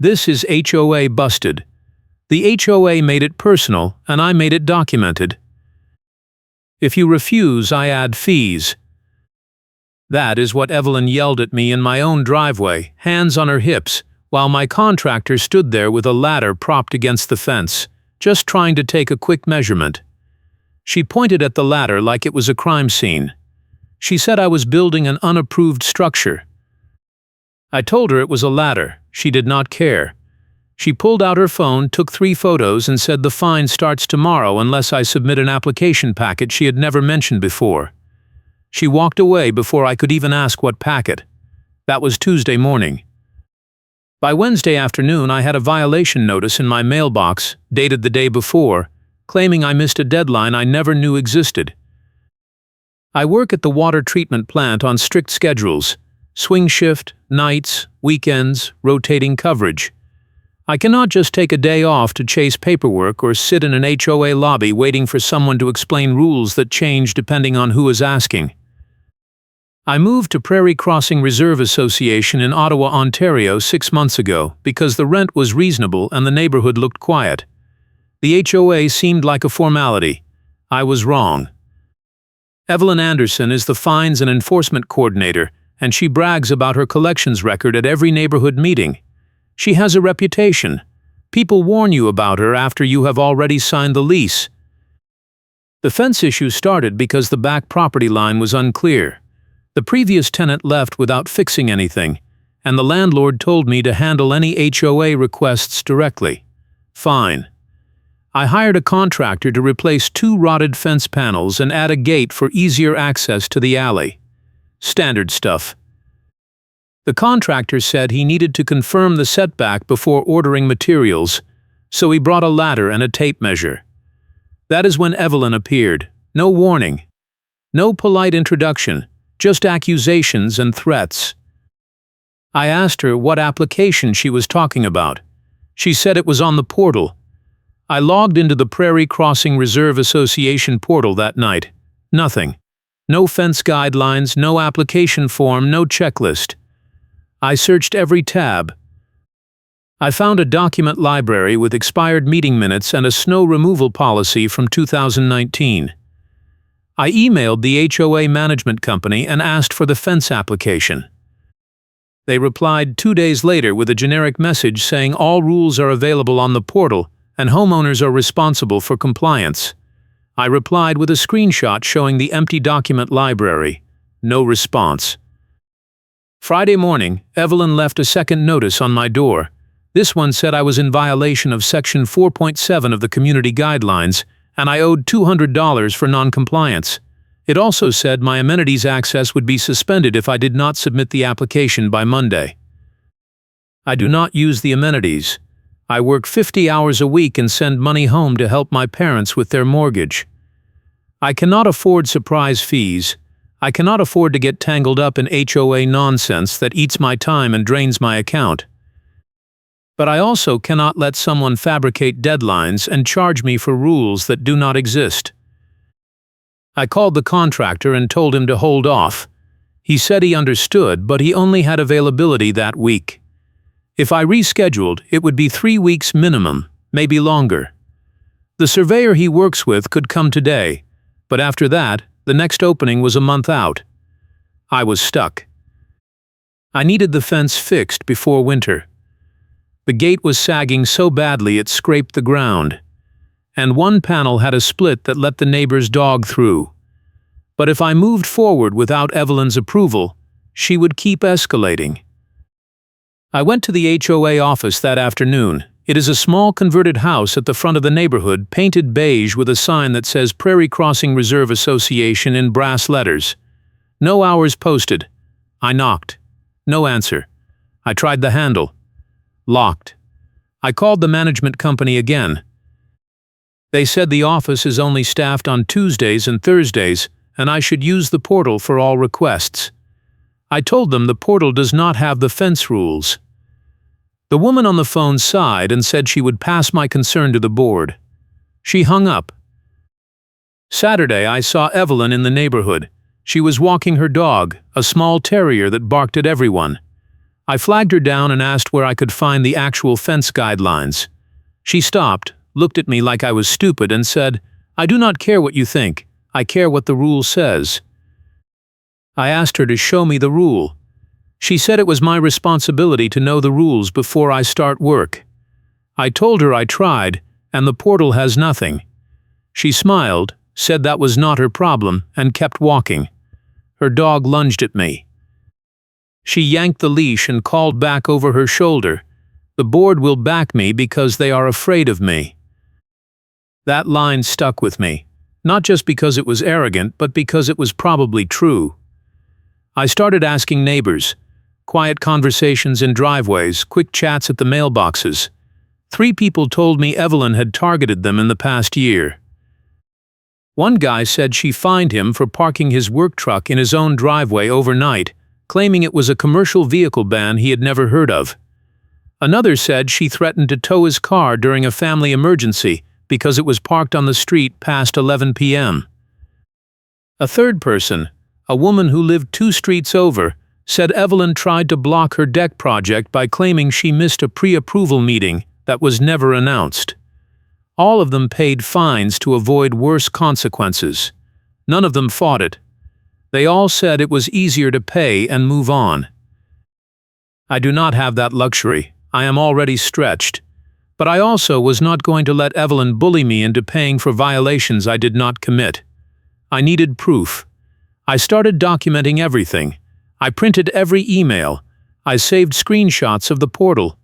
This is HOA busted. The HOA made it personal, and I made it documented. If you refuse, I add fees. That is what Evelyn yelled at me in my own driveway, hands on her hips, while my contractor stood there with a ladder propped against the fence, just trying to take a quick measurement. She pointed at the ladder like it was a crime scene. She said I was building an unapproved structure. I told her it was a ladder. She did not care. She pulled out her phone, took 3 photos, and said the fine starts tomorrow unless I submit an application packet she had never mentioned before. She walked away before I could even ask what packet. That was Tuesday morning. By Wednesday afternoon, I had a violation notice in my mailbox, dated the day before, claiming I missed a deadline I never knew existed. I work at the water treatment plant on strict schedules, swing shift, nights, weekends, rotating coverage. I cannot just take a day off to chase paperwork or sit in an HOA lobby waiting for someone to explain rules that change depending on who is asking. I moved to Prairie Crossing Reserve Association in Ottawa, Ontario 6 months ago because the rent was reasonable and the neighborhood looked quiet. The HOA seemed like a formality. I was wrong. Evelyn Anderson is the Fines and Enforcement Coordinator, and she brags about her collections record at every neighborhood meeting. She has a reputation. People warn you about her after you have already signed the lease. The fence issue started because the back property line was unclear. The previous tenant left without fixing anything, and the landlord told me to handle any HOA requests directly. Fine. I hired a contractor to replace 2 rotted fence panels and add a gate for easier access to the alley. Standard stuff. The contractor said he needed to confirm the setback before ordering materials, so he brought a ladder and a tape measure. That is when Evelyn appeared. No warning. No polite introduction, just accusations and threats. I asked her what application she was talking about. She said it was on the portal. I logged into the Prairie Crossing Reserve Association portal that night. Nothing. No fence guidelines, no application form, no checklist. I searched every tab. I found a document library with expired meeting minutes and a snow removal policy from 2019. I emailed the HOA management company and asked for the fence application. They replied 2 days later with a generic message saying all rules are available on the portal and homeowners are responsible for compliance. I replied with a screenshot showing the empty document library. No response. Friday morning, Evelyn left a second notice on my door. This one said I was in violation of Section 4.7 of the Community Guidelines, and I owed $200 for non-compliance. It also said my amenities access would be suspended if I did not submit the application by Monday. I do not use the amenities. I work 50 hours a week and send money home to help my parents with their mortgage. I cannot afford surprise fees. I cannot afford to get tangled up in HOA nonsense that eats my time and drains my account. But I also cannot let someone fabricate deadlines and charge me for rules that do not exist. I called the contractor and told him to hold off. He said he understood, but he only had availability that week. If I rescheduled, it would be 3 weeks minimum, maybe longer. The surveyor he works with could come today, but after that, the next opening was a month out. I was stuck. I needed the fence fixed before winter. The gate was sagging so badly it scraped the ground, and one panel had a split that let the neighbor's dog through. But if I moved forward without Evelyn's approval, she would keep escalating. I went to the HOA office that afternoon. It is a small converted house at the front of the neighborhood, painted beige with a sign that says Prairie Crossing Reserve Association in brass letters. No hours posted. I knocked. No answer. I tried the handle. Locked. I called the management company again. They said the office is only staffed on Tuesdays and Thursdays, and I should use the portal for all requests. I told them the portal does not have the fence rules. The woman on the phone sighed and said she would pass my concern to the board. She hung up. Saturday, I saw Evelyn in the neighborhood. She was walking her dog, a small terrier that barked at everyone. I flagged her down and asked where I could find the actual fence guidelines. She stopped, looked at me like I was stupid, and said, "I do not care what you think. I care what the rule says." I asked her to show me the rule. She said it was my responsibility to know the rules before I start work. I told her I tried, and the portal has nothing. She smiled, said that was not her problem, and kept walking. Her dog lunged at me. She yanked the leash and called back over her shoulder, "The board will back me because they are afraid of me." That line stuck with me, not just because it was arrogant, but because it was probably true. I started asking neighbors, quiet conversations in driveways, quick chats at the mailboxes. 3 people told me Evelyn had targeted them in the past year. One guy said she fined him for parking his work truck in his own driveway overnight, claiming it was a commercial vehicle ban he had never heard of. Another said she threatened to tow his car during a family emergency because it was parked on the street past 11 p.m. A third person, a woman who lived 2 streets over, said Evelyn tried to block her deck project by claiming she missed a pre-approval meeting that was never announced. All of them paid fines to avoid worse consequences. None of them fought it. They all said it was easier to pay and move on. I do not have that luxury. I am already stretched. But I also was not going to let Evelyn bully me into paying for violations I did not commit. I needed proof. I started documenting everything. I printed every email. I saved screenshots of the portal.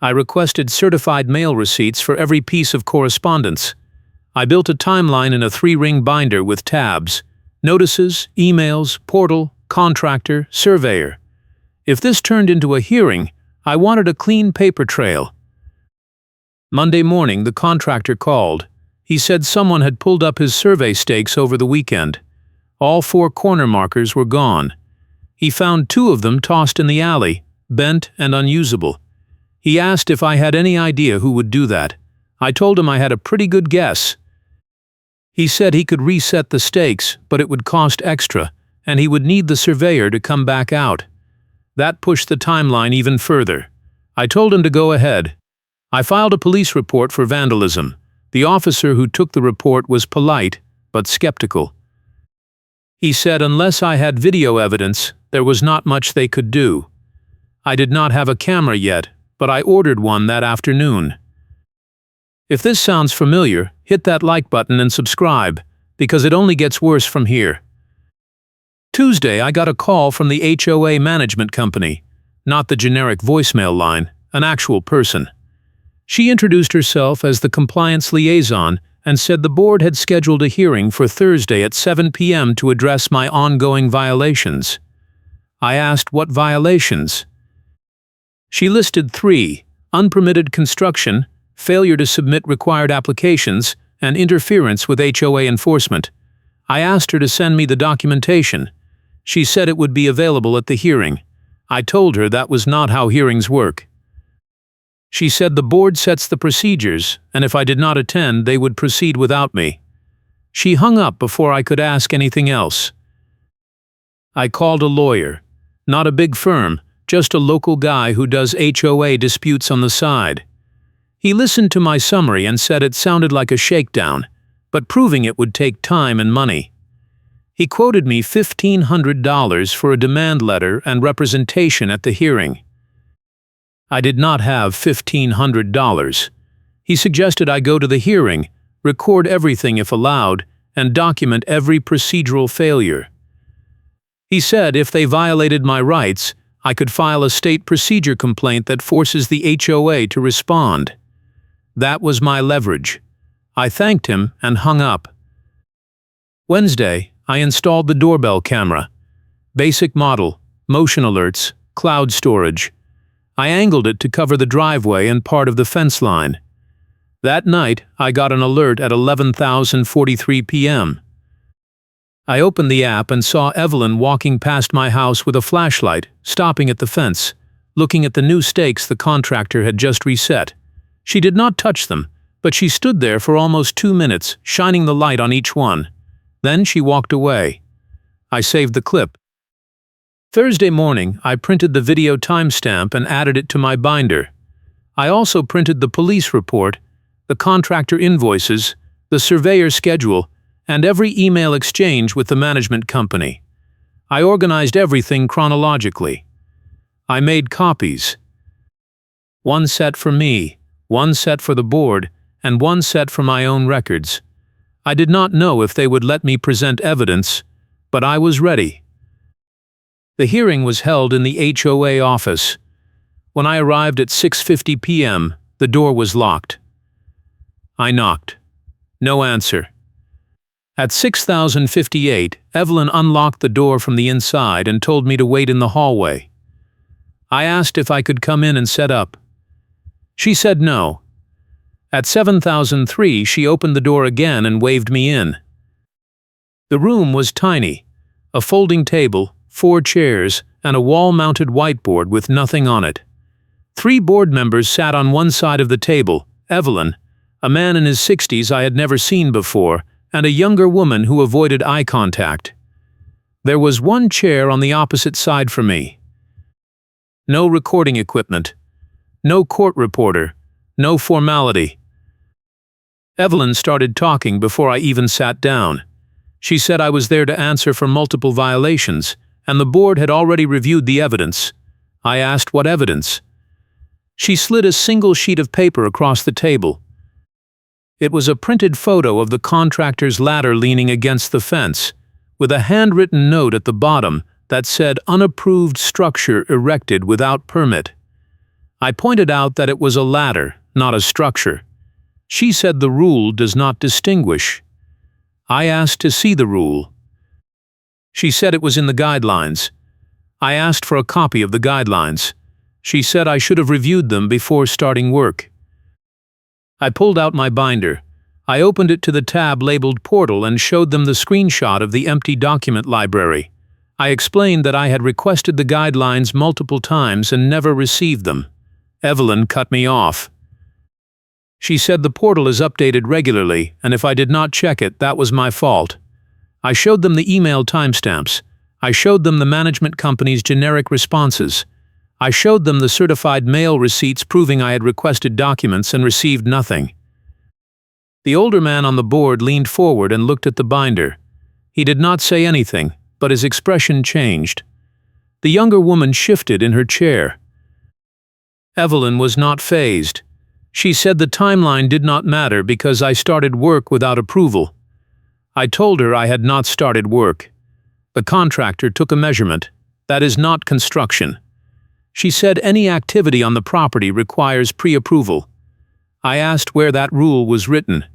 I requested certified mail receipts for every piece of correspondence. I built a timeline in a 3-ring binder with tabs: notices, emails, portal, contractor, surveyor. If this turned into a hearing, I wanted a clean paper trail. Monday morning, the contractor called. He said someone had pulled up his survey stakes over the weekend. All 4 corner markers were gone. He found 2 of them tossed in the alley, bent and unusable. He asked if I had any idea who would do that. I told him I had a pretty good guess. He said he could reset the stakes, but it would cost extra, and he would need the surveyor to come back out. That pushed the timeline even further. I told him to go ahead. I filed a police report for vandalism. The officer who took the report was polite, but skeptical. He said unless I had video evidence, there was not much they could do. I did not have a camera yet, but I ordered one that afternoon. If this sounds familiar, hit that like button and subscribe, because it only gets worse from here. Tuesday, I got a call from the HOA management company, not the generic voicemail line, an actual person. She introduced herself as the compliance liaison and said the board had scheduled a hearing for Thursday at 7 p.m. to address my ongoing violations. I asked what violations. She listed 3: unpermitted construction, failure to submit required applications, and interference with HOA enforcement. I asked her to send me the documentation. She said it would be available at the hearing. I told her that was not how hearings work. She said the board sets the procedures, and if I did not attend, they would proceed without me. She hung up before I could ask anything else. I called a lawyer. Not a big firm, just a local guy who does HOA disputes on the side. He listened to my summary and said it sounded like a shakedown, but proving it would take time and money. He quoted me $1,500 for a demand letter and representation at the hearing. I did not have $1,500. He suggested I go to the hearing, record everything if allowed, and document every procedural failure. He said if they violated my rights, I could file a state procedure complaint that forces the HOA to respond. That was my leverage. I thanked him and hung up. Wednesday, I installed the doorbell camera. Basic model, motion alerts, cloud storage. I angled it to cover the driveway and part of the fence line. That night, I got an alert at 11:43 p.m. I opened the app and saw Evelyn walking past my house with a flashlight, stopping at the fence, looking at the new stakes the contractor had just reset. She did not touch them, but she stood there for almost 2 minutes, shining the light on each one. Then she walked away. I saved the clip. Thursday morning, I printed the video timestamp and added it to my binder. I also printed the police report, the contractor invoices, the surveyor schedule, and every email exchange with the management company. I organized everything chronologically. I made copies. One set for me, one set for the board, and one set for my own records. I did not know if they would let me present evidence, but I was ready. The hearing was held in the HOA office. When I arrived at 6:50 p.m., the door was locked. I knocked. No answer. At 6058, Evelyn unlocked the door from the inside and told me to wait in the hallway. I asked if I could come in and set up. She said no. At 7003, she opened the door again and waved me in. The room was tiny. A folding table, 4 chairs, and a wall-mounted whiteboard with nothing on it. 3 board members sat on one side of the table: Evelyn, a man in his 60s I had never seen before, and a younger woman who avoided eye contact. There was one chair on the opposite side for me. No recording equipment. No court reporter. No formality. Evelyn started talking before I even sat down. She said I was there to answer for multiple violations, and the board had already reviewed the evidence. I asked what evidence. She slid a single sheet of paper across the table. It was a printed photo of the contractor's ladder leaning against the fence, with a handwritten note at the bottom that said unapproved structure erected without permit. I pointed out that it was a ladder, not a structure. She said the rule does not distinguish. I asked to see the rule. She said it was in the guidelines. I asked for a copy of the guidelines. She said I should have reviewed them before starting work. I pulled out my binder. I opened it to the tab labeled Portal and showed them the screenshot of the empty document library. I explained that I had requested the guidelines multiple times and never received them. Evelyn cut me off. She said the portal is updated regularly, and if I did not check it, that was my fault. I showed them the email timestamps. I showed them the management company's generic responses. I showed them the certified mail receipts proving I had requested documents and received nothing. The older man on the board leaned forward and looked at the binder. He did not say anything, but his expression changed. The younger woman shifted in her chair. Evelyn was not fazed. She said the timeline did not matter because I started work without approval. I told her I had not started work. The contractor took a measurement. That is not construction. She said any activity on the property requires pre-approval. I asked where that rule was written.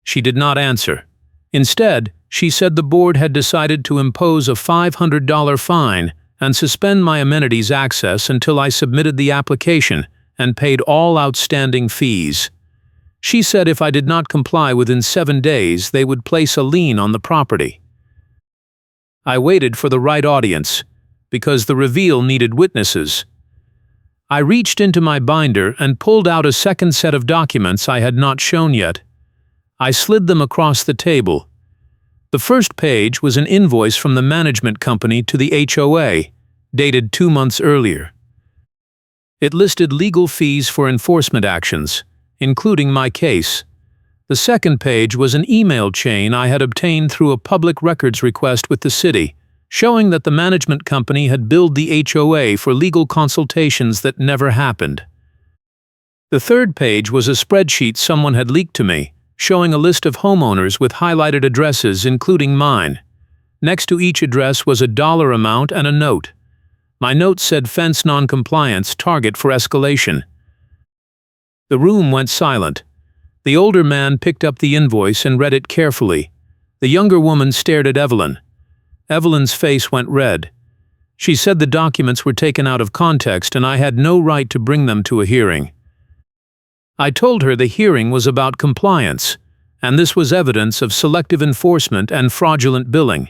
She did not answer. Instead, she said the board had decided to impose a $500 fine and suspend my amenities access until I submitted the application and paid all outstanding fees. She said if I did not comply within 7 days, they would place a lien on the property. I waited for the right audience, because the reveal needed witnesses. I reached into my binder and pulled out a second set of documents I had not shown yet. I slid them across the table. The first page was an invoice from the management company to the HOA, dated 2 months earlier. It listed legal fees for enforcement actions, including my case. The second page was an email chain I had obtained through a public records request with the city, showing that the management company had billed the HOA for legal consultations that never happened. The third page was a spreadsheet someone had leaked to me, showing a list of homeowners with highlighted addresses, including mine. Next to each address was a dollar amount and a note. My note said fence non-compliance, target for escalation. The room went silent. The older man picked up the invoice and read it carefully. The younger woman stared at Evelyn. Evelyn's face went red. She said the documents were taken out of context and I had no right to bring them to a hearing. I told her the hearing was about compliance, and this was evidence of selective enforcement and fraudulent billing.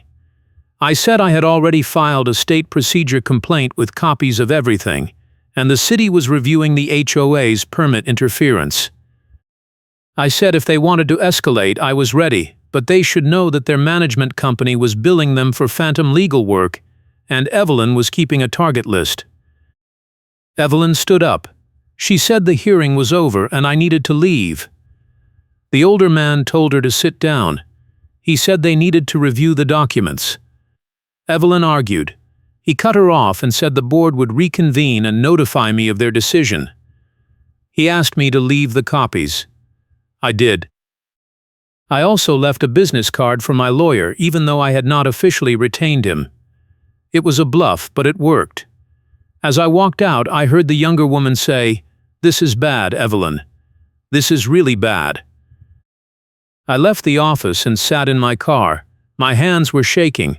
I said I had already filed a state procedure complaint with copies of everything, and the city was reviewing the HOA's permit interference. I said if they wanted to escalate, I was ready, but they should know that their management company was billing them for phantom legal work, and Evelyn was keeping a target list. Evelyn stood up. She said the hearing was over and I needed to leave. The older man told her to sit down. He said they needed to review the documents. Evelyn argued. He cut her off and said the board would reconvene and notify me of their decision. He asked me to leave the copies. I did. I also left a business card for my lawyer, even though I had not officially retained him. It was a bluff, but it worked. As I walked out, I heard the younger woman say, "This is bad, Evelyn. This is really bad." I left the office and sat in my car. My hands were shaking.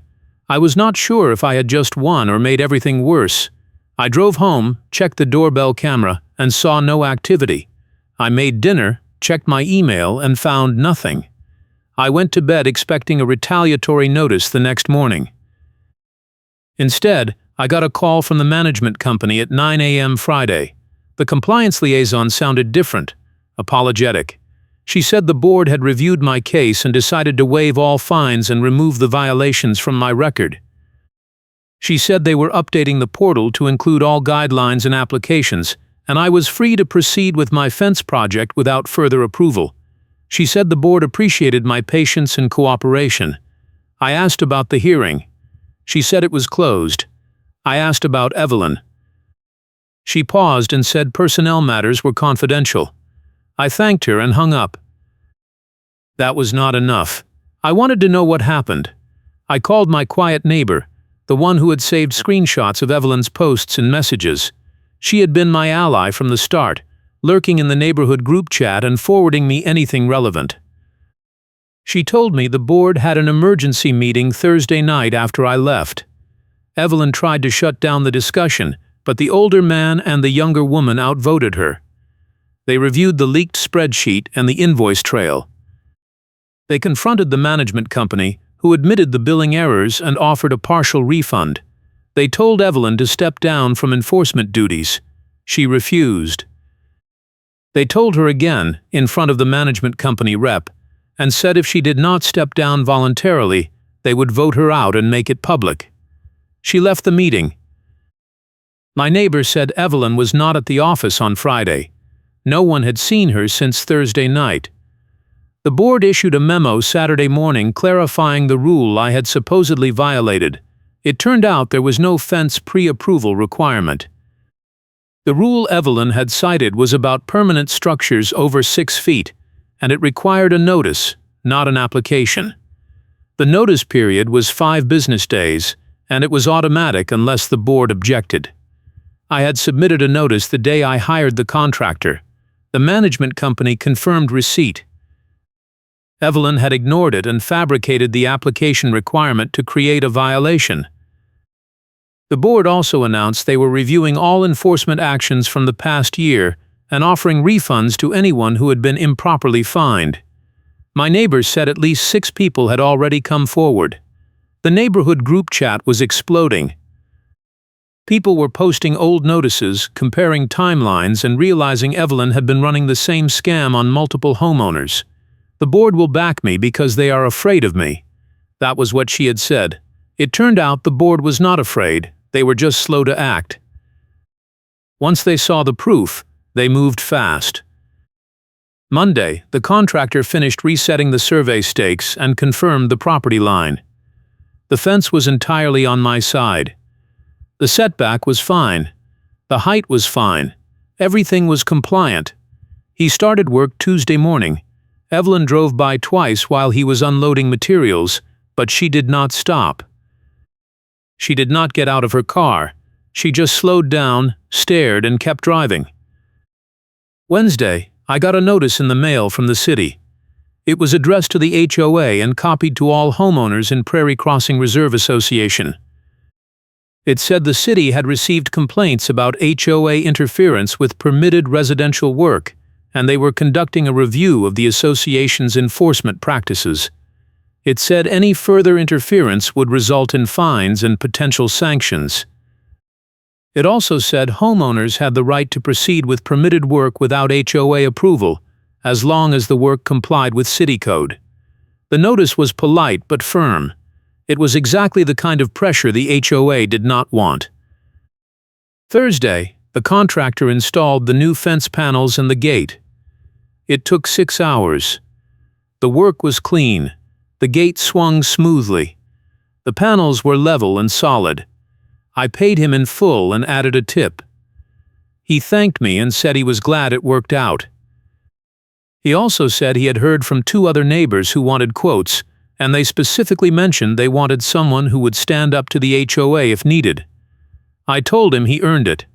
I was not sure if I had just won or made everything worse. I drove home, checked the doorbell camera, and saw no activity. I made dinner, checked my email, and found nothing. I went to bed expecting a retaliatory notice the next morning. Instead, I got a call from the management company at 9 a.m. Friday. The compliance liaison sounded different, apologetic. She said the board had reviewed my case and decided to waive all fines and remove the violations from my record. She said they were updating the portal to include all guidelines and applications, and I was free to proceed with my fence project without further approval. She said the board appreciated my patience and cooperation. I asked about the hearing. She said it was closed. I asked about Evelyn. She paused and said personnel matters were confidential. I thanked her and hung up. That was not enough. I wanted to know what happened. I called my quiet neighbor, the one who had saved screenshots of Evelyn's posts and messages. She had been my ally from the start, lurking in the neighborhood group chat and forwarding me anything relevant. She told me the board had an emergency meeting Thursday night after I left. Evelyn tried to shut down the discussion, but the older man and the younger woman outvoted her. They reviewed the leaked spreadsheet and the invoice trail. They confronted the management company, who admitted the billing errors and offered a partial refund. They told Evelyn to step down from enforcement duties. She refused. They told her again, in front of the management company rep, and said if she did not step down voluntarily, they would vote her out and make it public. She left the meeting. My neighbor said Evelyn was not at the office on Friday. No one had seen her since Thursday night. The board issued a memo Saturday morning clarifying the rule I had supposedly violated. It turned out there was no fence pre-approval requirement. The rule Evelyn had cited was about permanent structures over 6 feet, and it required a notice, not an application. The notice period was 5 business days, and it was automatic unless the board objected. I had submitted a notice the day I hired the contractor. The management company confirmed receipt. Evelyn had ignored it and fabricated the application requirement to create a violation. The board also announced they were reviewing all enforcement actions from the past year and offering refunds to anyone who had been improperly fined. My neighbors said at least 6 people had already come forward. The neighborhood group chat was exploding. People were posting old notices, comparing timelines, and realizing Evelyn had been running the same scam on multiple homeowners. The board will back me because they are afraid of me. That was what she had said. It turned out the board was not afraid, they were just slow to act. Once they saw the proof, they moved fast. Monday, the contractor finished resetting the survey stakes and confirmed the property line. The fence was entirely on my side. The setback was fine. The height was fine. Everything was compliant. He started work Tuesday morning. Evelyn drove by twice while he was unloading materials, but she did not stop. She did not get out of her car. She just slowed down, stared, and kept driving. Wednesday, I got a notice in the mail from the city. It was addressed to the HOA and copied to all homeowners in Prairie Crossing Reserve Association. It said the city had received complaints about HOA interference with permitted residential work, and they were conducting a review of the association's enforcement practices. It said any further interference would result in fines and potential sanctions. It also said homeowners had the right to proceed with permitted work without HOA approval, as long as the work complied with city code. The notice was polite but firm. It was exactly the kind of pressure the HOA did not want. Thursday, the contractor installed the new fence panels and the gate. It took 6 hours. The work was clean. The gate swung smoothly. The panels were level and solid. I paid him in full and added a tip. He thanked me and said he was glad it worked out. He also said he had heard from 2 other neighbors who wanted quotes, and they specifically mentioned they wanted someone who would stand up to the HOA if needed. I told him he earned it.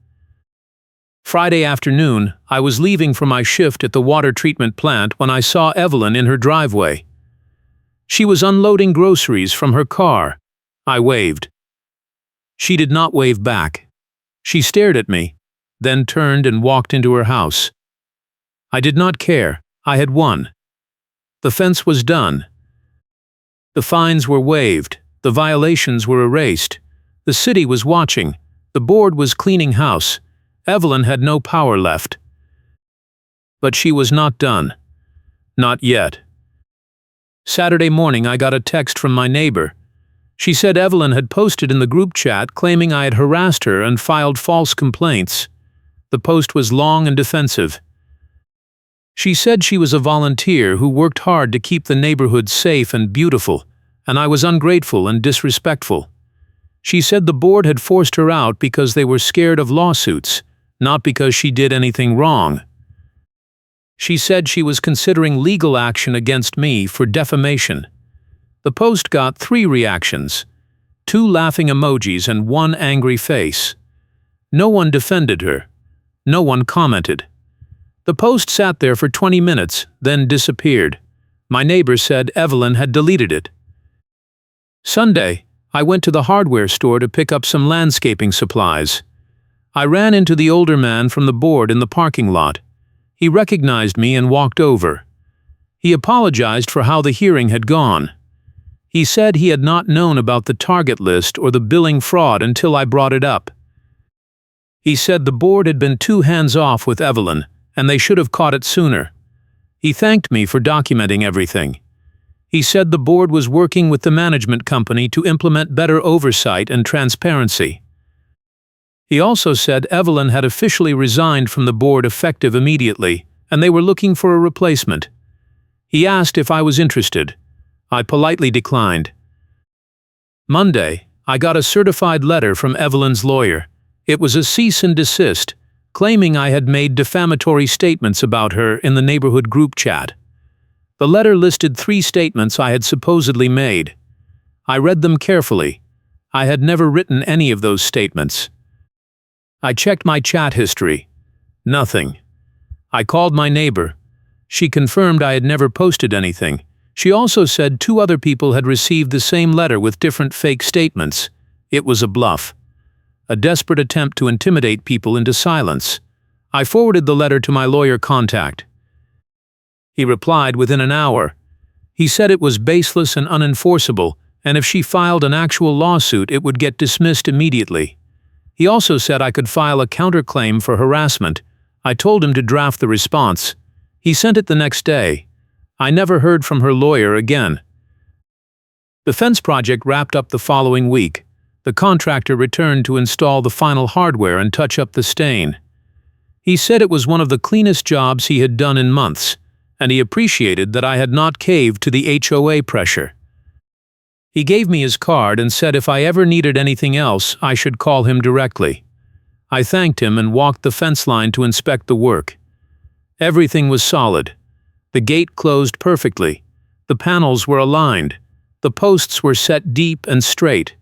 Friday afternoon, I was leaving for my shift at the water treatment plant when I saw Evelyn in her driveway. She was unloading groceries from her car. I waved. She did not wave back. She stared at me, then turned and walked into her house. I did not care. I had won. The fence was done. The fines were waived. The violations were erased. The city was watching. The board was cleaning house. Evelyn had no power left. But she was not done. Not yet. Saturday morning I got a text from my neighbor. She said Evelyn had posted in the group chat claiming I had harassed her and filed false complaints. The post was long and defensive. She said she was a volunteer who worked hard to keep the neighborhood safe and beautiful, and I was ungrateful and disrespectful. She said the board had forced her out because they were scared of lawsuits, not because she did anything wrong. She said she was considering legal action against me for defamation. The post got 3 reactions, 2 laughing emojis and 1 angry face. No one defended her. No one commented. The post sat there for 20 minutes, then disappeared. My neighbor said Evelyn had deleted it. Sunday, I went to the hardware store to pick up some landscaping supplies. I ran into the older man from the board in the parking lot. He recognized me and walked over. He apologized for how the hearing had gone. He said he had not known about the target list or the billing fraud until I brought it up. He said the board had been too hands-off with Evelyn, and they should have caught it sooner. He thanked me for documenting everything. He said the board was working with the management company to implement better oversight and transparency. He also said Evelyn had officially resigned from the board effective immediately, and they were looking for a replacement. He asked if I was interested. I politely declined. Monday, I got a certified letter from Evelyn's lawyer. It was a cease and desist, claiming I had made defamatory statements about her in the neighborhood group chat. The letter listed 3 statements I had supposedly made. I read them carefully. I had never written any of those statements. I checked my chat history. Nothing. I called my neighbor. She confirmed I had never posted anything. She also said 2 other people had received the same letter with different fake statements. It was a bluff. A desperate attempt to intimidate people into silence. I forwarded the letter to my lawyer contact. He replied within an hour. He said it was baseless and unenforceable, and if she filed an actual lawsuit it would get dismissed immediately. He also said I could file a counterclaim for harassment. I told him to draft the response. He sent it the next day. I never heard from her lawyer again. The fence project wrapped up the following week. The contractor returned to install the final hardware and touch up the stain. He said it was one of the cleanest jobs he had done in months, and he appreciated that I had not caved to the HOA pressure. He gave me his card and said if I ever needed anything else, I should call him directly. I thanked him and walked the fence line to inspect the work. Everything was solid. The gate closed perfectly. The panels were aligned. The posts were set deep and straight.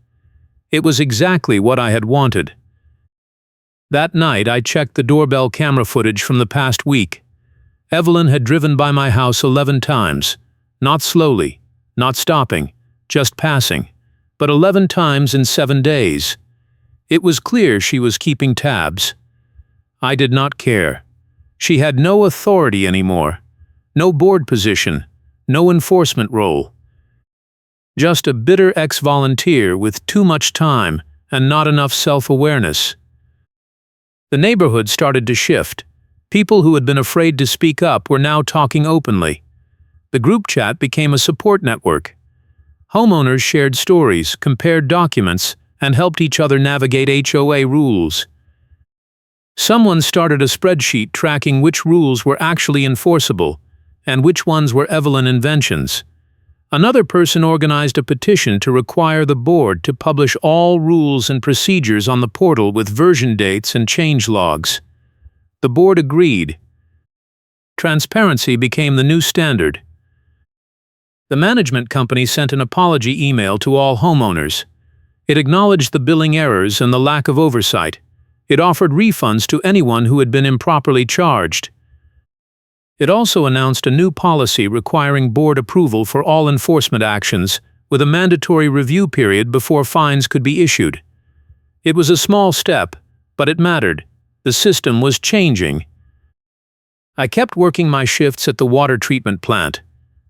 It was exactly what I had wanted. That night I checked the doorbell camera footage from the past week. Evelyn had driven by my house 11 times. Not slowly, not stopping, just passing, but 11 times in 7 days. It was clear she was keeping tabs. I did not care. She had no authority anymore. No board position, no enforcement role. Just a bitter ex-volunteer with too much time and not enough self-awareness. The neighborhood started to shift. People who had been afraid to speak up were now talking openly. The group chat became a support network. Homeowners shared stories, compared documents, and helped each other navigate HOA rules. Someone started a spreadsheet tracking which rules were actually enforceable and which ones were Evelyn inventions. Another person organized a petition to require the board to publish all rules and procedures on the portal with version dates and change logs. The board agreed. Transparency became the new standard. The management company sent an apology email to all homeowners. It acknowledged the billing errors and the lack of oversight. It offered refunds to anyone who had been improperly charged. It also announced a new policy requiring board approval for all enforcement actions, with a mandatory review period before fines could be issued. It was a small step, but it mattered. The system was changing. I kept working my shifts at the water treatment plant.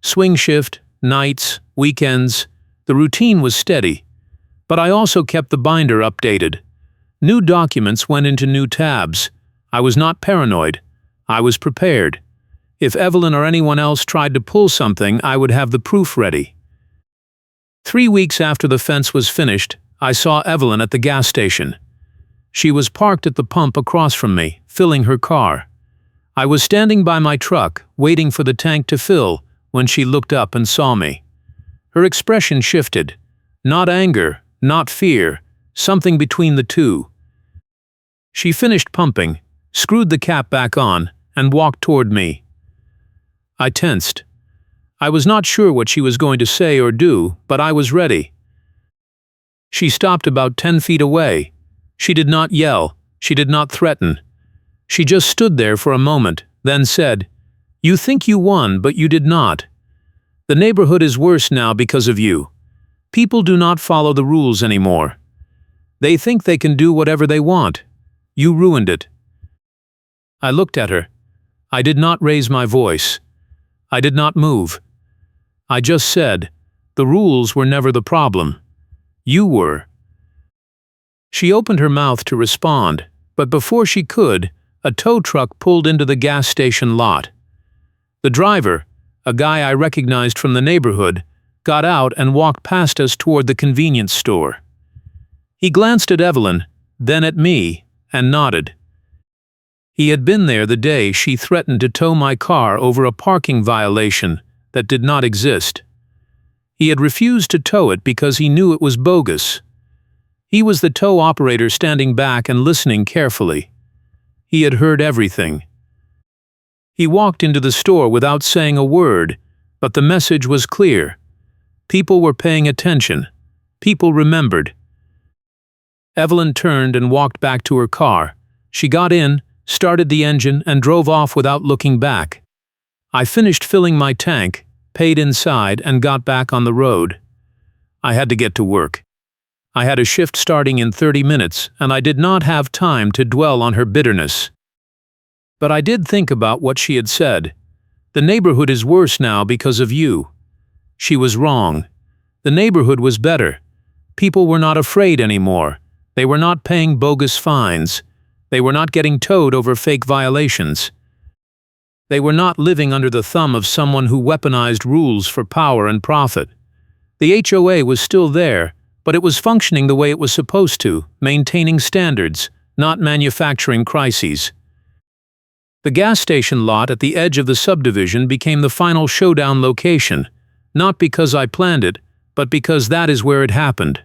Swing shift, nights, weekends. The routine was steady. But I also kept the binder updated. New documents went into new tabs. I was not paranoid. I was prepared. If Evelyn or anyone else tried to pull something, I would have the proof ready. 3 weeks after the fence was finished, I saw Evelyn at the gas station. She was parked at the pump across from me, filling her car. I was standing by my truck, waiting for the tank to fill, when she looked up and saw me. Her expression shifted. Not anger, not fear, something between the two. She finished pumping, screwed the cap back on, and walked toward me. I tensed. I was not sure what she was going to say or do, but I was ready. She stopped about 10 feet away. She did not yell. She did not threaten. She just stood there for a moment, then said, "You think you won, but you did not. The neighborhood is worse now because of you. People do not follow the rules anymore. They think they can do whatever they want. You ruined it." I looked at her. I did not raise my voice. I did not move. I just said, "The rules were never the problem. You were." She opened her mouth to respond, but before she could, a tow truck pulled into the gas station lot. The driver, a guy I recognized from the neighborhood, got out and walked past us toward the convenience store. He glanced at Evelyn, then at me, and nodded. He had been there the day she threatened to tow my car over a parking violation that did not exist. He had refused to tow it because he knew it was bogus. He was the tow operator standing back and listening carefully. He had heard everything. He walked into the store without saying a word, but the message was clear. People were paying attention. People remembered. Evelyn turned and walked back to her car. She got in, started the engine, and drove off without looking back. I finished filling my tank, paid inside, and got back on the road. I had to get to work. I had a shift starting in 30 minutes, and I did not have time to dwell on her bitterness. But I did think about what she had said. The neighborhood is worse now because of you. She was wrong. The neighborhood was better. People were not afraid anymore. They were not paying bogus fines. They were not getting towed over fake violations. They were not living under the thumb of someone who weaponized rules for power and profit. The HOA was still there, but it was functioning the way it was supposed to, maintaining standards, not manufacturing crises. The gas station lot at the edge of the subdivision became the final showdown location, not because I planned it, but because that is where it happened.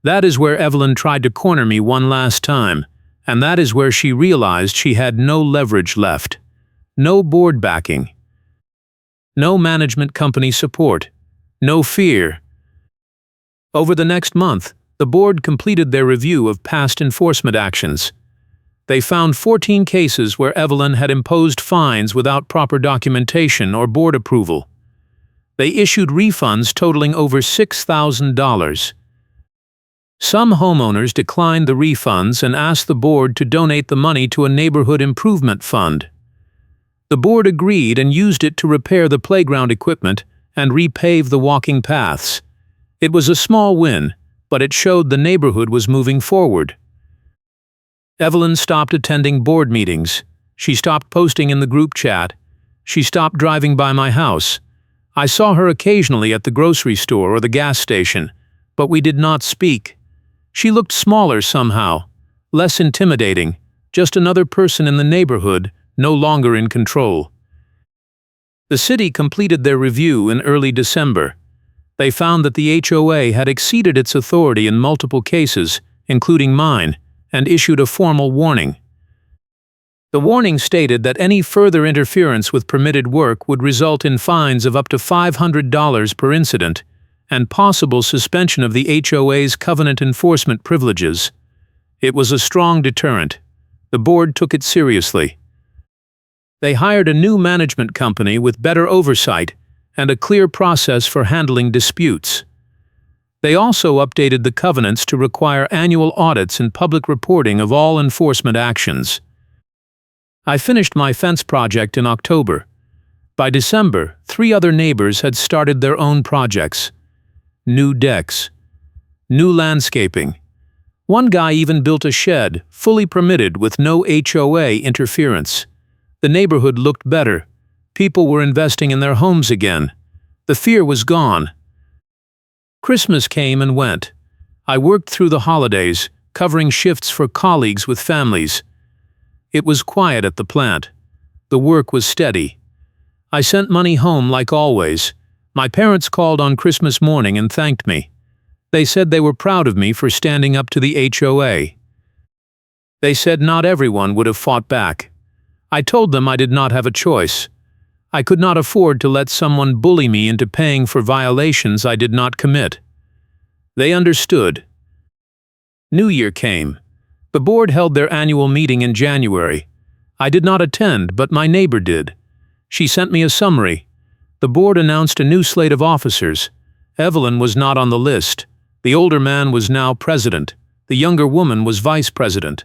That is where Evelyn tried to corner me one last time, and that is where she realized she had no leverage left. No board backing. No management company support. No fear. Over the next month, the board completed their review of past enforcement actions. They found 14 cases where Evelyn had imposed fines without proper documentation or board approval. They issued refunds totaling over $6,000. Some homeowners declined the refunds and asked the board to donate the money to a neighborhood improvement fund. The board agreed and used it to repair the playground equipment and repave the walking paths. It was a small win, but it showed the neighborhood was moving forward. Evelyn stopped attending board meetings. She stopped posting in the group chat. She stopped driving by my house. I saw her occasionally at the grocery store or the gas station, but we did not speak. She looked smaller somehow, less intimidating, just another person in the neighborhood, no longer in control. The city completed their review in early December. They found that the HOA had exceeded its authority in multiple cases, including mine, and issued a formal warning. The warning stated that any further interference with permitted work would result in fines of up to $500 per incident and possible suspension of the HOA's covenant enforcement privileges. It was a strong deterrent. The board took it seriously. They hired a new management company with better oversight and a clear process for handling disputes. They also updated the covenants to require annual audits and public reporting of all enforcement actions. I finished my fence project in October. By December, 3 other neighbors had started their own projects. New decks, new landscaping. One guy even built a shed, fully permitted with no HOA interference. The neighborhood looked better. People were investing in their homes again. The fear was gone. Christmas came and went. I worked through the holidays, covering shifts for colleagues with families. It was quiet at the plant. The work was steady. I sent money home like always. My parents called on Christmas morning and thanked me. They said they were proud of me for standing up to the HOA. They said not everyone would have fought back. I told them I did not have a choice. I could not afford to let someone bully me into paying for violations I did not commit. They understood. New Year came. The board held their annual meeting in January. I did not attend, but my neighbor did. She sent me a summary. The board announced a new slate of officers. Evelyn was not on the list. The older man was now president. The younger woman was vice president.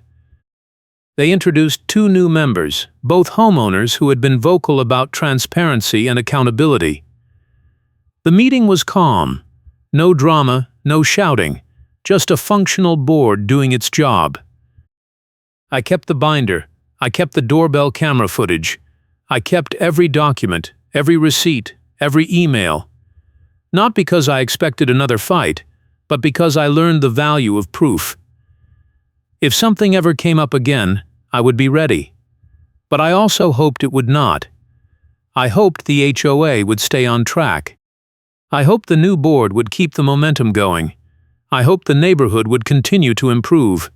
They introduced 2 new members, both homeowners who had been vocal about transparency and accountability. The meeting was calm. No drama, no shouting, just a functional board doing its job. I kept the binder. I kept the doorbell camera footage. I kept every document, every receipt, every email. Not because I expected another fight, but because I learned the value of proof. If something ever came up again, I would be ready. But I also hoped it would not. I hoped the HOA would stay on track. I hoped the new board would keep the momentum going. I hoped the neighborhood would continue to improve.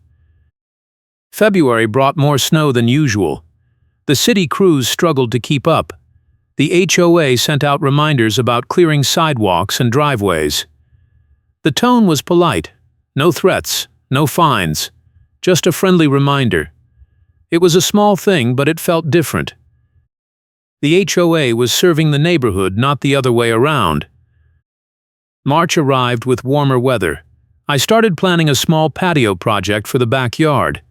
February brought more snow than usual. The city crews struggled to keep up. The HOA sent out reminders about clearing sidewalks and driveways. The tone was polite. No threats, no fines. Just a friendly reminder. It was a small thing, but it felt different. The HOA was serving the neighborhood, not the other way around. March arrived with warmer weather. I started planning a small patio project for the backyard.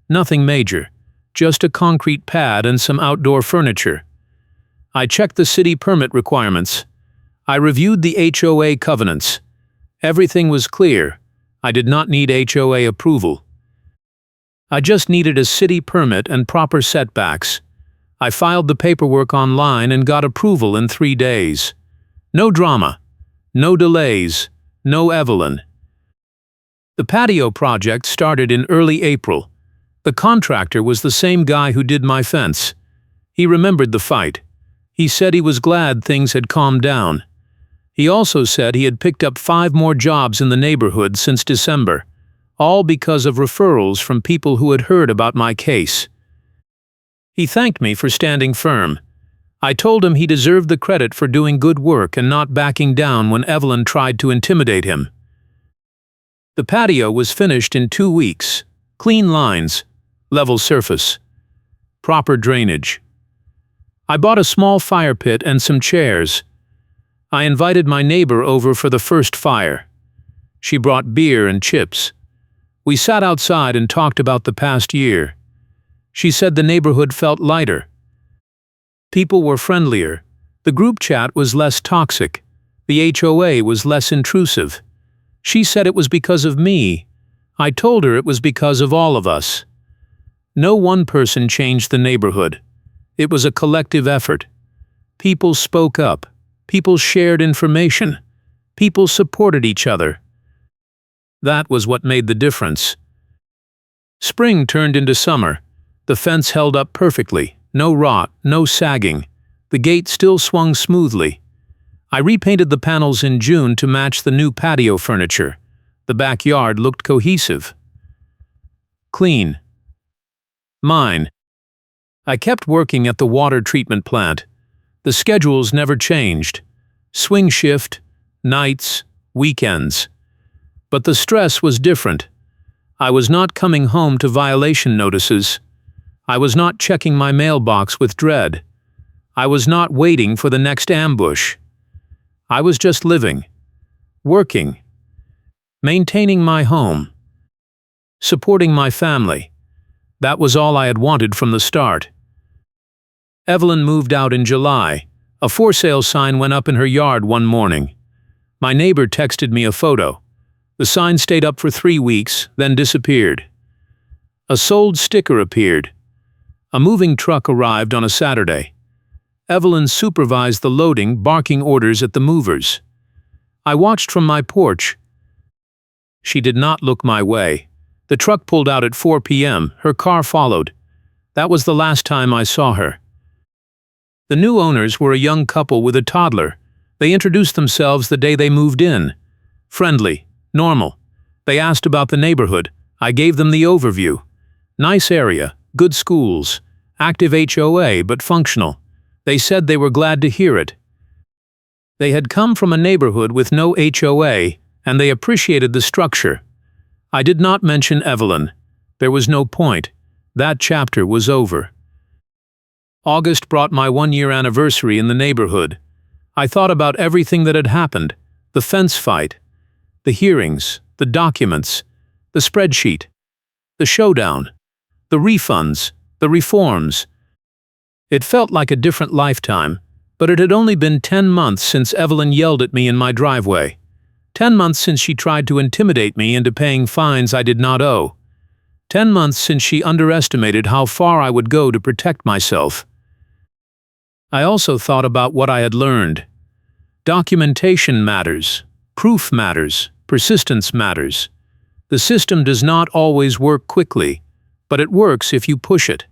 Nothing major, just a concrete pad and some outdoor furniture. I checked the city permit requirements. I reviewed the HOA covenants. Everything was clear. I did not need HOA approval. I just needed a city permit and proper setbacks. I filed the paperwork online and got approval in 3 days. No drama, no delays, no Evelyn. The patio project started in early April. The contractor was the same guy who did my fence. He remembered the fight. He said he was glad things had calmed down. He also said he had picked up 5 more jobs in the neighborhood since December, all because of referrals from people who had heard about my case. He thanked me for standing firm. I told him he deserved the credit for doing good work and not backing down when Evelyn tried to intimidate him. The patio was finished in 2 weeks. Clean lines, level surface, proper drainage. I bought a small fire pit and some chairs. I invited my neighbor over for the first fire. She brought beer and chips. We sat outside and talked about the past year. She said the neighborhood felt lighter. People were friendlier. The group chat was less toxic. The HOA was less intrusive. She said it was because of me. I told her it was because of all of us. No one person changed the neighborhood. It was a collective effort. People spoke up. People shared information. People supported each other. That was what made the difference. Spring turned into summer. The fence held up perfectly. No rot, no sagging. The gate still swung smoothly. I repainted the panels in June to match the new patio furniture. The backyard looked cohesive. Clean. Mine. I kept working at the water treatment plant. The schedules never changed. Swing shift, nights, weekends. But the stress was different. I was not coming home to violation notices. I was not checking my mailbox with dread. I was not waiting for the next ambush. I was just living, working, maintaining my home, supporting my family. That was all I had wanted from the start. Evelyn moved out in July. A for sale sign went up in her yard one morning. My neighbor texted me a photo. The sign stayed up for 3 weeks, then disappeared. A sold sticker appeared. A moving truck arrived on a Saturday. Evelyn supervised the loading, barking orders at the movers. I watched from my porch. She did not look my way. The truck pulled out at 4 p.m. Her car followed. That was the last time I saw her. The new owners were a young couple with a toddler. They introduced themselves the day they moved in. Friendly, normal. They asked about the neighborhood. I gave them the overview. Nice area, good schools, active HOA but functional. They said they were glad to hear it. They had come from a neighborhood with no HOA, and they appreciated the structure. I did not mention Evelyn. There was no point. That chapter was over. August brought my 1-year anniversary in the neighborhood. I thought about everything that had happened, the fence fight, the hearings, the documents, the spreadsheet, the showdown, the refunds, the reforms. It felt like a different lifetime, but it had only been 10 months since Evelyn yelled at me in my driveway. 10 months since she tried to intimidate me into paying fines I did not owe. 10 months since she underestimated how far I would go to protect myself. I also thought about what I had learned. Documentation matters. Proof matters. Persistence matters. The system does not always work quickly, but it works if you push it.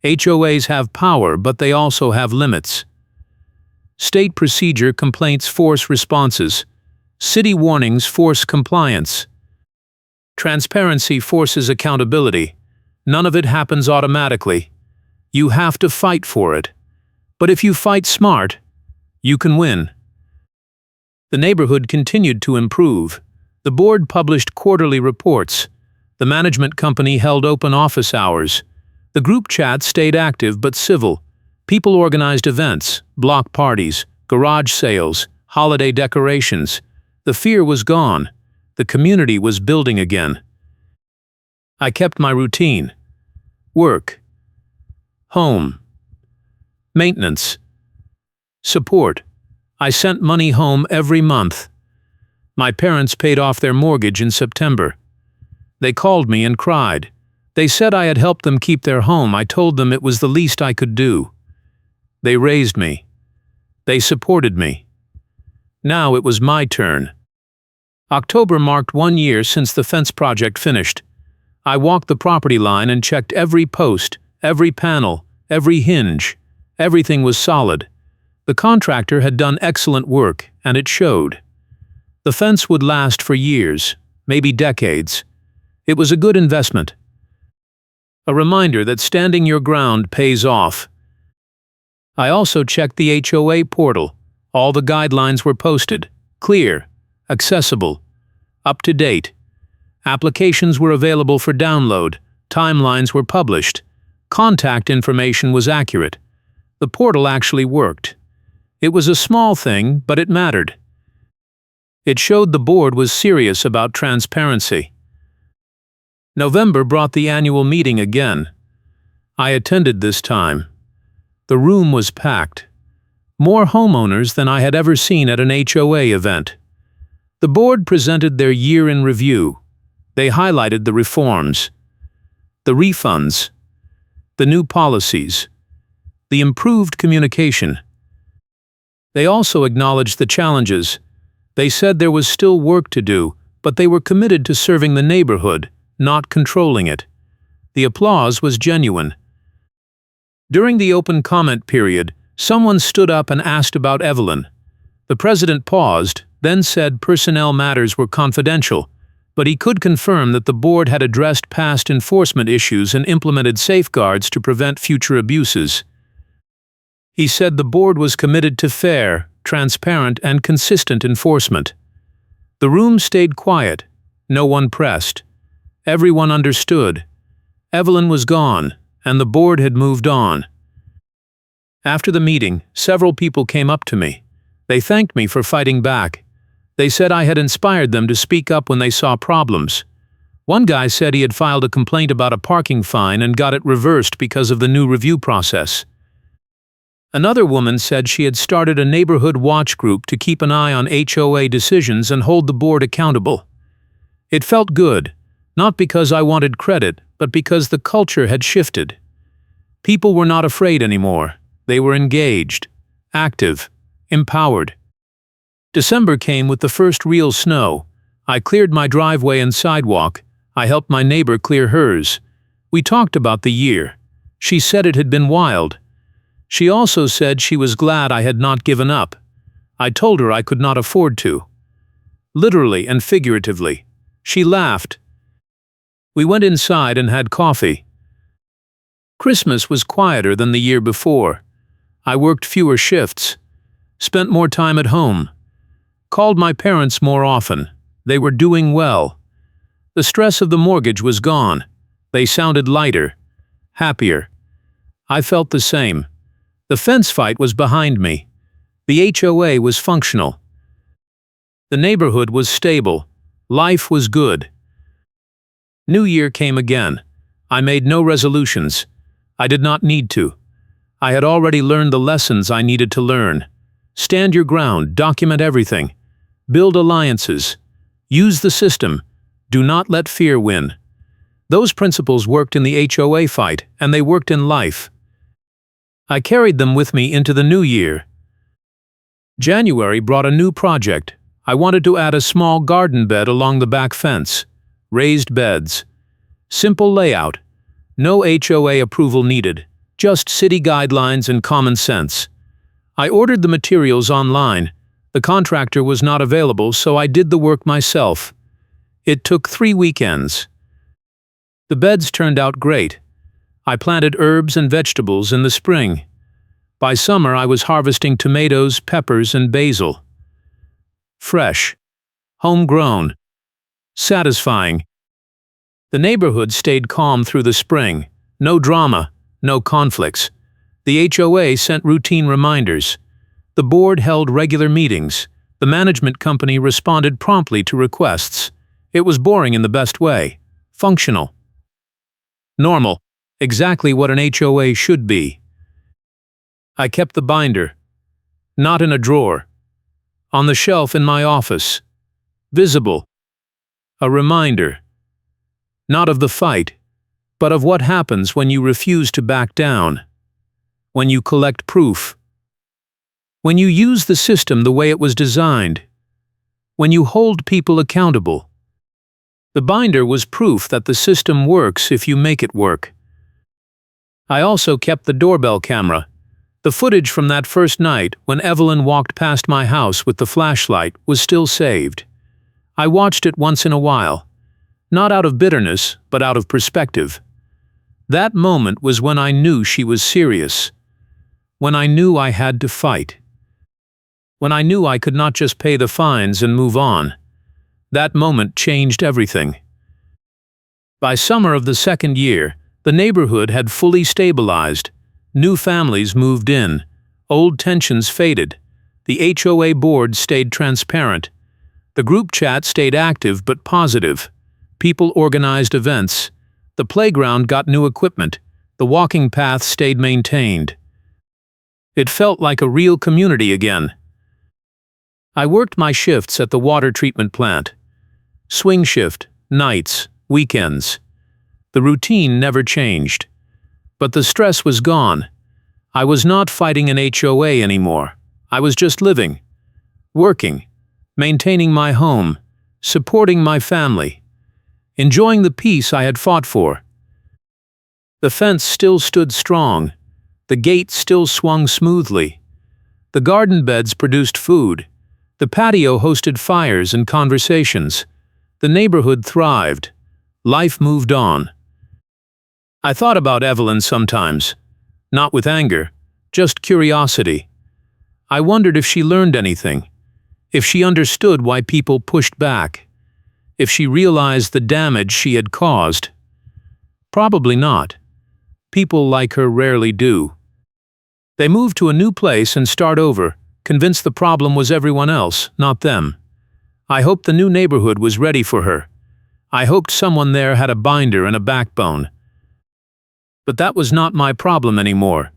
HOAs have power, but they also have limits. State procedure complaints force responses. City warnings force compliance. Transparency forces accountability. None of it happens automatically. You have to fight for it. But if you fight smart, you can win. The neighborhood continued to improve. The board published quarterly reports. The management company held open office hours. The group chat stayed active but civil. People organized events, block parties, garage sales, holiday decorations. The fear was gone. The community was building again. I kept my routine. Work. Home. Maintenance. Support. I sent money home every month. My parents paid off their mortgage in September. They called me and cried. They said I had helped them keep their home. I told them it was the least I could do. They raised me. They supported me. Now it was my turn. October marked 1 year since the fence project finished. I walked the property line and checked every post, every panel, every hinge. Everything was solid. The contractor had done excellent work, and it showed. The fence would last for years, maybe decades. It was a good investment. A reminder that standing your ground pays off. I also checked the HOA portal. All the guidelines were posted, clear, accessible, up to date. Applications were available for download, timelines were published, contact information was accurate. The portal actually worked. It was a small thing, but it mattered. It showed the board was serious about transparency. November brought the annual meeting again. I attended this time. The room was packed. More homeowners than I had ever seen at an HOA event. The board presented their year in review. They highlighted the reforms, the refunds, the new policies, the improved communication. They also acknowledged the challenges. They said there was still work to do, but they were committed to serving the neighborhood, not controlling it. The applause was genuine. During the open comment period, someone stood up and asked about Evelyn. The president paused, then said personnel matters were confidential, but he could confirm that the board had addressed past enforcement issues and implemented safeguards to prevent future abuses. He said the board was committed to fair, transparent, and consistent enforcement. The room stayed quiet. No one pressed. Everyone understood. Evelyn was gone, and the board had moved on. After the meeting, several people came up to me. They thanked me for fighting back. They said I had inspired them to speak up when they saw problems. One guy said he had filed a complaint about a parking fine and got it reversed because of the new review process. Another woman said she had started a neighborhood watch group to keep an eye on HOA decisions and hold the board accountable. It felt good, not because I wanted credit, but because the culture had shifted. People were not afraid anymore. They were engaged, active, empowered. December came with the first real snow. I cleared my driveway and sidewalk. I helped my neighbor clear hers. We talked about the year. She said it had been wild. She also said she was glad I had not given up. I told her I could not afford to. Literally and figuratively. She laughed. We went inside and had coffee. Christmas was quieter than the year before. I worked fewer shifts. Spent more time at home. Called my parents more often. They were doing well. The stress of the mortgage was gone. They sounded lighter, happier. I felt the same. The fence fight was behind me. The HOA was functional. The neighborhood was stable. Life was good. New Year came again. I made no resolutions. I did not need to. I had already learned the lessons I needed to learn. Stand your ground, document everything. Build alliances. Use the system. Do not let fear win. Those principles worked in the HOA fight, and they worked in life. I carried them with me into the new year. January brought a new project. I wanted to add a small garden bed along the back fence. Raised beds. Simple layout. No HOA approval needed. Just city guidelines and common sense. I ordered the materials online. The contractor was not available, so I did the work myself. It took 3 weekends. The beds turned out great. I planted herbs and vegetables in the spring. By summer, I was harvesting tomatoes, peppers, and basil. Fresh. Homegrown. Satisfying. The neighborhood stayed calm through the spring. No drama, no conflicts. The HOA sent routine reminders. The board held regular meetings. The management company responded promptly to requests. It was boring in the best way. Functional. Normal. Exactly what an HOA should be. I kept the binder. Not in a drawer. On the shelf in my office. Visible. A reminder. Not of the fight, but of what happens when you refuse to back down. When you collect proof. When you use the system the way it was designed. When you hold people accountable. The binder was proof that the system works if you make it work. I also kept the doorbell camera. The footage from that first night, when Evelyn walked past my house with the flashlight, was still saved. I watched it once in a while. Not out of bitterness, but out of perspective. That moment was when I knew she was serious. When I knew I had to fight. When I knew I could not just pay the fines and move on. That moment changed everything. By summer of the second year, the neighborhood had fully stabilized. New families moved in. Old tensions faded. The HOA board stayed transparent. The group chat stayed active but positive. People organized events. The playground got new equipment. The walking path stayed maintained. It felt like a real community again. I worked my shifts at the water treatment plant. Swing shift, nights, weekends. The routine never changed. But the stress was gone. I was not fighting an HOA anymore. I was just living, working, maintaining my home, supporting my family, enjoying the peace I had fought for. The fence still stood strong. The gate still swung smoothly. The garden beds produced food. The patio hosted fires and conversations. The neighborhood thrived. Life moved on. I thought about Evelyn sometimes, not with anger, just curiosity. I wondered if she learned anything, if she understood why people pushed back, if she realized the damage she had caused. Probably not. People like her rarely do. They move to a new place and start over, convinced the problem was everyone else, not them. I hoped the new neighborhood was ready for her. I hoped someone there had a binder and a backbone. But that was not my problem anymore.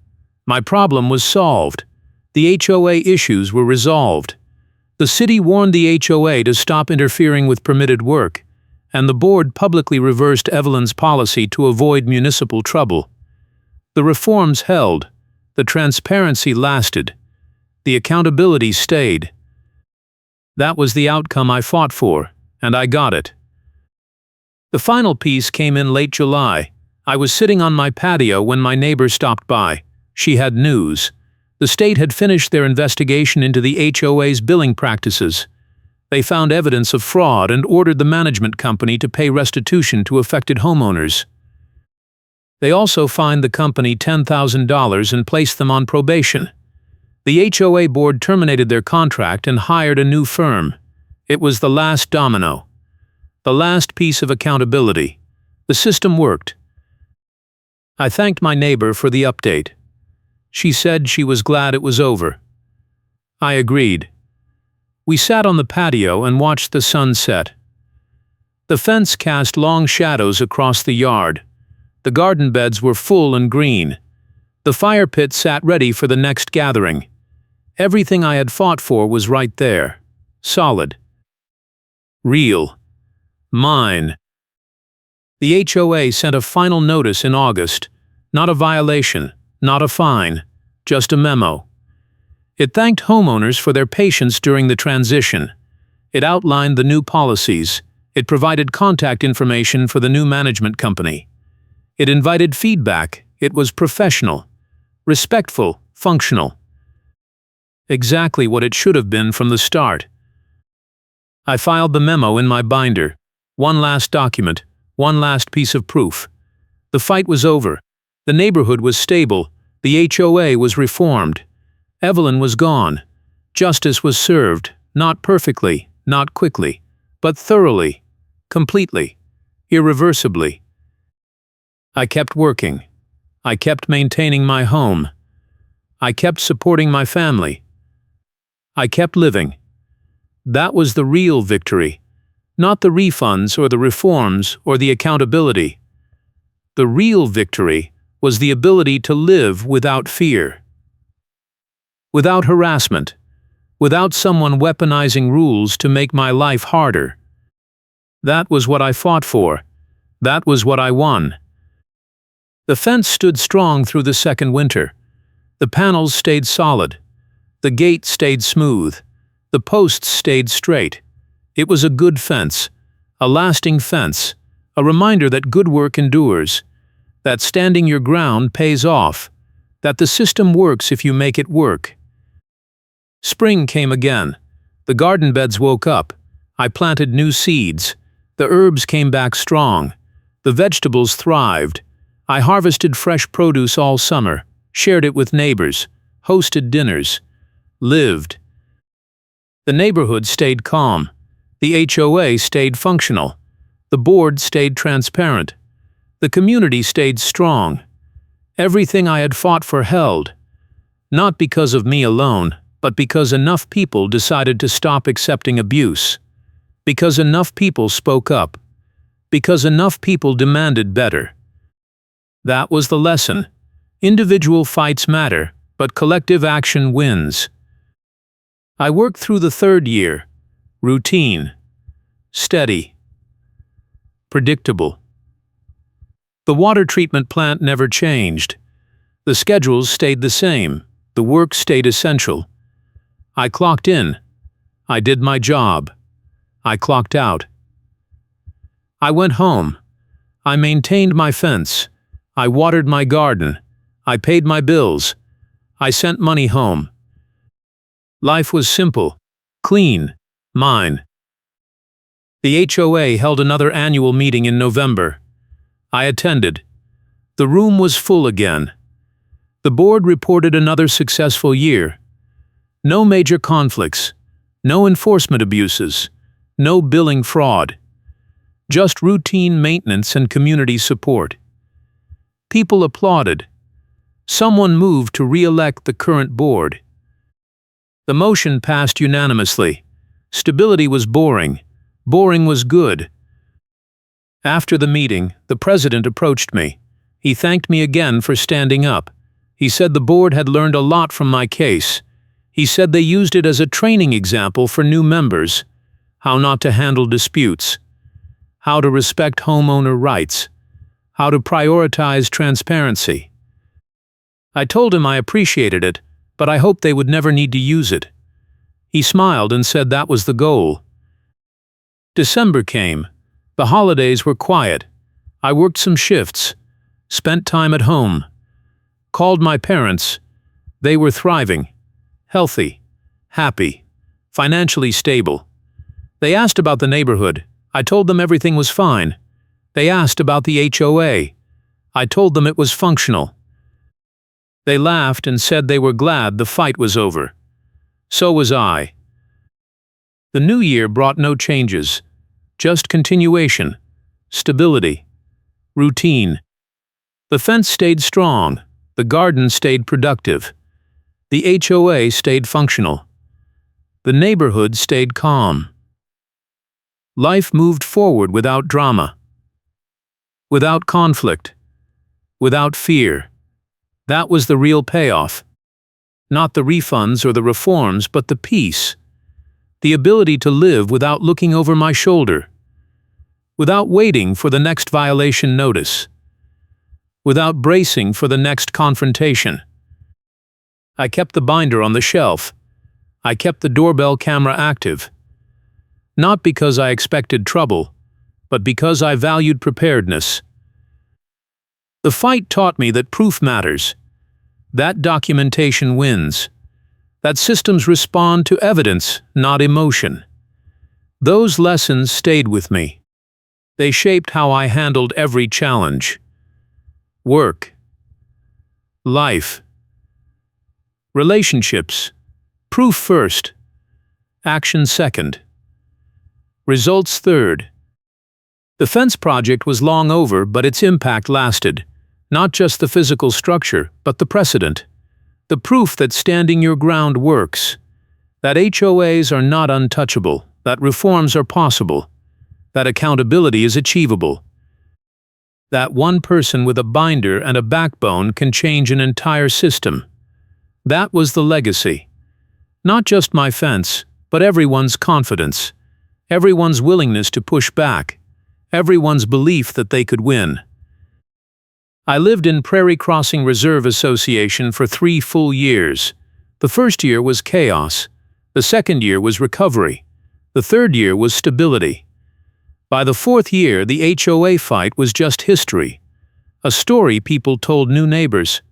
My problem was solved. The HOA issues were resolved. The city warned the HOA to stop interfering with permitted work, and the board publicly reversed Evelyn's policy to avoid municipal trouble. The reforms held. The transparency lasted. The accountability stayed. That was the outcome I fought for, and I got it. The final piece came in late July. I was sitting on my patio when my neighbor stopped by. She had news. The state had finished their investigation into the HOA's billing practices. They found evidence of fraud and ordered the management company to pay restitution to affected homeowners. They also fined the company $10,000 and placed them on probation. The HOA board terminated their contract and hired a new firm. It was the last domino. The last piece of accountability. The system worked. I thanked my neighbor for the update. She said she was glad it was over. I agreed. We sat on the patio and watched the sun set. The fence cast long shadows across the yard. The garden beds were full and green. The fire pit sat ready for the next gathering. Everything I had fought for was right there. Solid. Real. Mine. The HOA sent a final notice in August. Not a violation, not a fine, just a memo. It thanked homeowners for their patience during the transition. It outlined the new policies. It provided contact information for the new management company. It invited feedback. It was professional, respectful, functional. Exactly what it should have been from the start. I filed the memo in my binder. One last document, one last piece of proof. The fight was over. The neighborhood was stable. The HOA was reformed. Evelyn was gone. Justice was served, not perfectly, not quickly, but thoroughly, completely, irreversibly. I kept working. I kept maintaining my home. I kept supporting my family. I kept living. That was the real victory, not the refunds or the reforms or the accountability. The real victory was the ability to live without fear, without harassment, without someone weaponizing rules to make my life harder. That was what I fought for. That was what I won. The fence stood strong through the second winter. The panels stayed solid. The gate stayed smooth. The posts stayed straight. It was a good fence, a lasting fence, a reminder that good work endures, that standing your ground pays off, that the system works if you make it work. Spring came again. The garden beds woke up. I planted new seeds. The herbs came back strong. The vegetables thrived. I harvested fresh produce all summer, shared it with neighbors, hosted dinners, lived. The neighborhood stayed calm. The HOA stayed functional. The board stayed transparent. The community stayed strong. Everything I had fought for held. Not because of me alone, but because enough people decided to stop accepting abuse. Because enough people spoke up. Because enough people demanded better. That was the lesson. Individual fights matter, but collective action wins. I worked through the third year. Routine. Steady. Predictable. The water treatment plant never changed. The schedules stayed the same. The work stayed essential. I clocked in. I did my job. I clocked out. I went home. I maintained my fence. I watered my garden. I paid my bills. I sent money home. Life was simple, clean, mine. The HOA held another annual meeting in November. I attended. The room was full again. The board reported another successful year. No major conflicts, no enforcement abuses, no billing fraud. Just routine maintenance and community support. People applauded. Someone moved to re-elect the current board. The motion passed unanimously. Stability was boring. Boring was good. After the meeting, the president approached me. He thanked me again for standing up. He said the board had learned a lot from my case. He said they used it as a training example for new members. How not to handle disputes. How to respect homeowner rights. How to prioritize transparency. I told him I appreciated it, but I hoped they would never need to use it. He smiled and said that was the goal. December came. The holidays were quiet. I worked some shifts, spent time at home, called my parents. They were thriving, healthy, happy, financially stable. They asked about the neighborhood. I told them everything was fine. They asked about the HOA. I told them it was functional. They laughed and said they were glad the fight was over. So was I. The new year brought no changes, just continuation, stability, routine. The fence stayed strong, the garden stayed productive, the HOA stayed functional, the neighborhood stayed calm. Life moved forward without drama, without conflict, without fear. That was the real payoff. Not the refunds or the reforms, but the peace. The ability to live without looking over my shoulder, without waiting for the next violation notice, without bracing for the next confrontation. I kept the binder on the shelf. I kept the doorbell camera active. Not because I expected trouble, but because I valued preparedness. The fight taught me that proof matters, that documentation wins, that systems respond to evidence, not emotion. Those lessons stayed with me. They shaped how I handled every challenge. Work, life, relationships, proof first, action second, results third. The fence project was long over, but its impact lasted. Not just the physical structure, but the precedent. The proof that standing your ground works. That HOAs are not untouchable, that reforms are possible, that accountability is achievable. That one person with a binder and a backbone can change an entire system. That was the legacy. Not just my fence, but everyone's confidence, everyone's willingness to push back, everyone's belief that they could win. I lived in Prairie Crossing Reserve Association for 3 full years. The first year was chaos. The second year was recovery. The third year was stability. By the fourth year, the HOA fight was just history. A story people told new neighbors.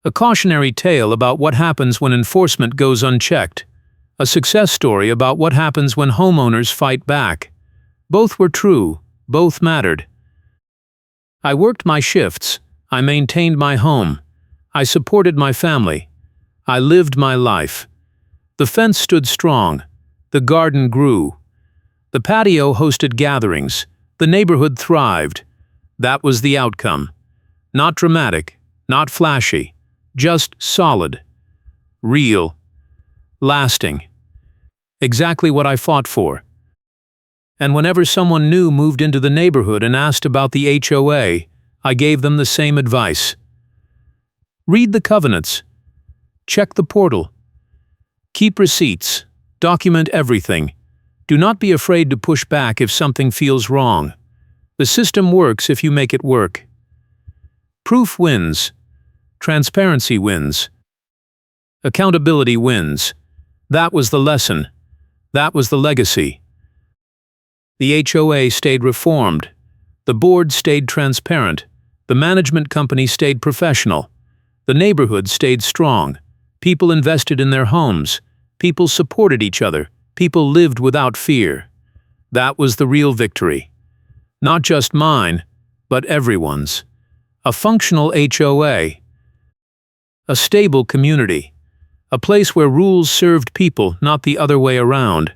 A cautionary tale about what happens when enforcement goes unchecked. A success story about what happens when homeowners fight back. Both were true. Both mattered. I worked my shifts. I maintained my home. I supported my family. I lived my life. The fence stood strong. The garden grew. The patio hosted gatherings. The neighborhood thrived. That was the outcome. Not dramatic, not flashy, just solid, real, lasting. Exactly what I fought for. And whenever someone new moved into the neighborhood and asked about the HOA, I gave them the same advice. Read the covenants. Check the portal. Keep receipts. Document everything. Do not be afraid to push back if something feels wrong. The system works if you make it work. Proof wins. Transparency wins. Accountability wins. That was the lesson. That was the legacy. The HOA stayed reformed. The board stayed transparent. The management company stayed professional. The neighborhood stayed strong. People invested in their homes. People supported each other. People lived without fear. That was the real victory. Not just mine, but everyone's. A functional HOA. A stable community. A place where rules served people, not the other way around.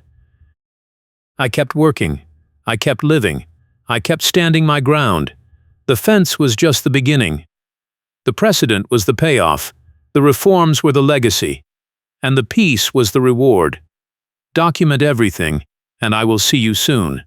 I kept working. I kept living. I kept standing my ground. The fence was just the beginning. The precedent was the payoff. The reforms were the legacy. And the peace was the reward. Document everything, and I will see you soon.